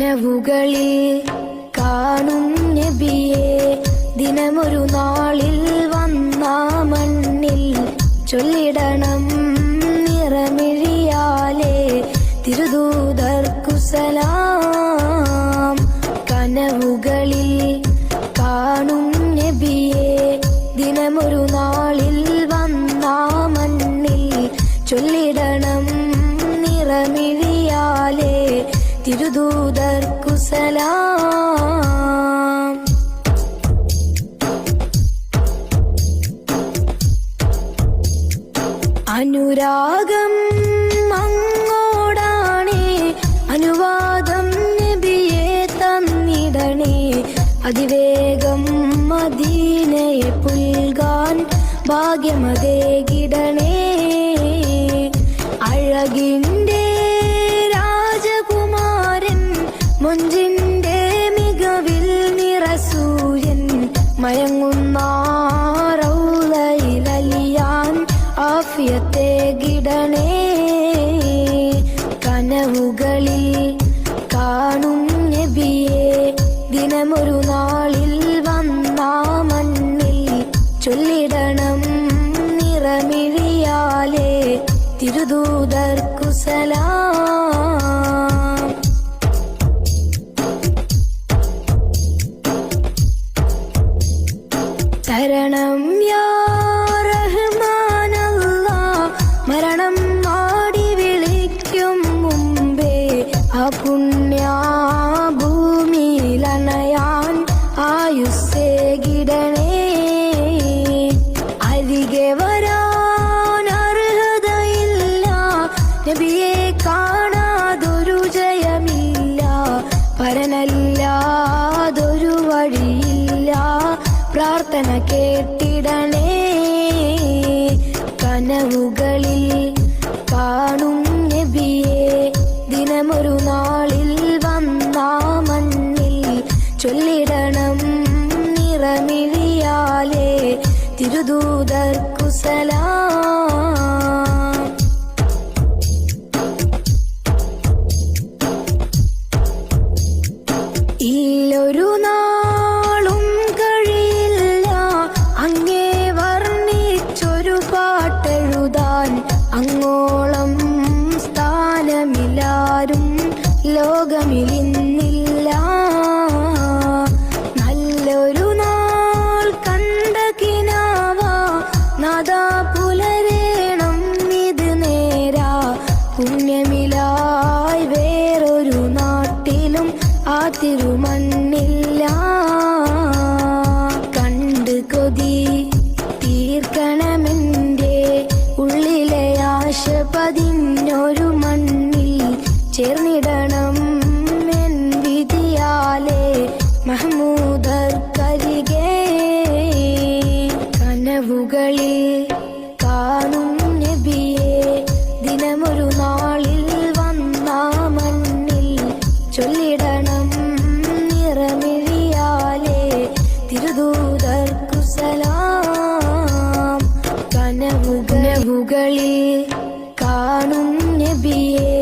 കനവുകളിൽ കാണും നബിയെ ദിനമൊരു നാളിൽ വന്ന മണ്ണിൽ ചൊല്ലിടണം നിറമിഴിയാലേ തിരുദൂതർക്കു സലാം. കനവുകളിൽ കാണും നബിയെ ദിനമൊരു നാളിൽ വന്ന മണ്ണിൽ ചൊല്ലിടണം നിറമിഴിയാലേ തിരുദൂതർക്കു സലാം. അനുരാഗം അങ്ങോടാണേ, അനുവാദം നബിയെ തന്നിടണേ. അതിവേഗം മദീനയെ പുൽകാൻ ഭാഗ്യമതേകിടണേ. അഴകിൻ്റെ രാജകുമാരൻ, മൊഞ്ചിൻ്റെ മികവിൽ നിറസൂര്യൻ, മയങ്ങുന്ന റൗളയിലലിയാൻ ആഫിയത്തേകിടണേ. കനവുകളിൽ കാണും നബിയെ ദിനമൊരു നാളിൽ വന്ന മണ്ണിൽ ചൊല്ലിടണം നിറമിഴിയാലേ തിരുദൂതർക്കു സലാം. തരണം യാ റഹ്മാനല്ലാഹ്, മരണം മാടി വിളിക്കും മുമ്പേ ആ പുണ്യഭൂമിയിലണയാൻ ആയുസ്സേകിടണേ. അരികെ വരാൻ അർഹതയില്ല, നബിയെ കാണാതൊരു ജയമില്ല, പരനല്ലാതൊരു വഴിയില്ല, പ്രാർത്ഥന കേട്ടിടണേ. കനവുകളിൽ കാണും നബിയെ ദിനമൊരു നാളിൽ വന്ന മണ്ണിൽ ചൊല്ലിടണം നിറമിഴിയാലേ തിരുദൂതർക്കു സലാം. ഇല്ലൊരു നാളും കഴിയില്ല അങ്ങേ വർണ്ണിച്ചൊരു പാട്ടെഴുതാൻ, അങ്ങോളം സ്ഥാനമില്ലാരും ലോകമിലിന്നില്ല. നല്ലൊരു നാൾ കണ്ട കിനാവ നാദാ പുലരേണം ഇത് നേരാ, പുണ്യമിലായി വേറൊരു നാട്ടിലും ആ തിരുമണ്ണില്ല. കണ്ട് കൊതി തീർക്കണമെൻ്റെ ഉള്ളിലെ ആശ പതിഞ്ഞൊരു മണ്ണിൽ ചേർന്നിടണം എൻ വിധിയാലേ മഹ്മൂദർക്കരികെ. കനവുകളിൽ കാണും നബിയെ ദിനമൊരു നാളിൽ വന്ന മണ്ണിൽ ചൊല്ലിടണം നിറമിഴിയാലേ തിരുദൂതർക്കു സലാം. കനവുകളിൽ കാണും നബിയെ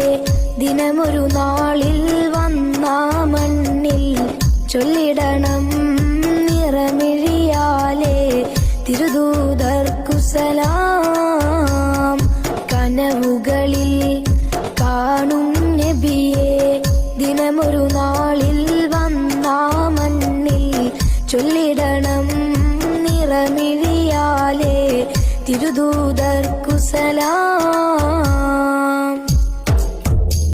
ദിനമൊരു നാളിൽ വന്ന മണ്ണിൽ ചൊല്ലിടണം നിറമിഴിയാലേ തിരുദൂതർക്കു സലാം. കനവുകളിൽ കാണും നബിയെ ദിനമൊരു നാളിൽ വന്ന മണ്ണിൽ ചൊല്ലിടണം നിറമിഴിയാലേ തിരുദൂതർക്കു സലാം.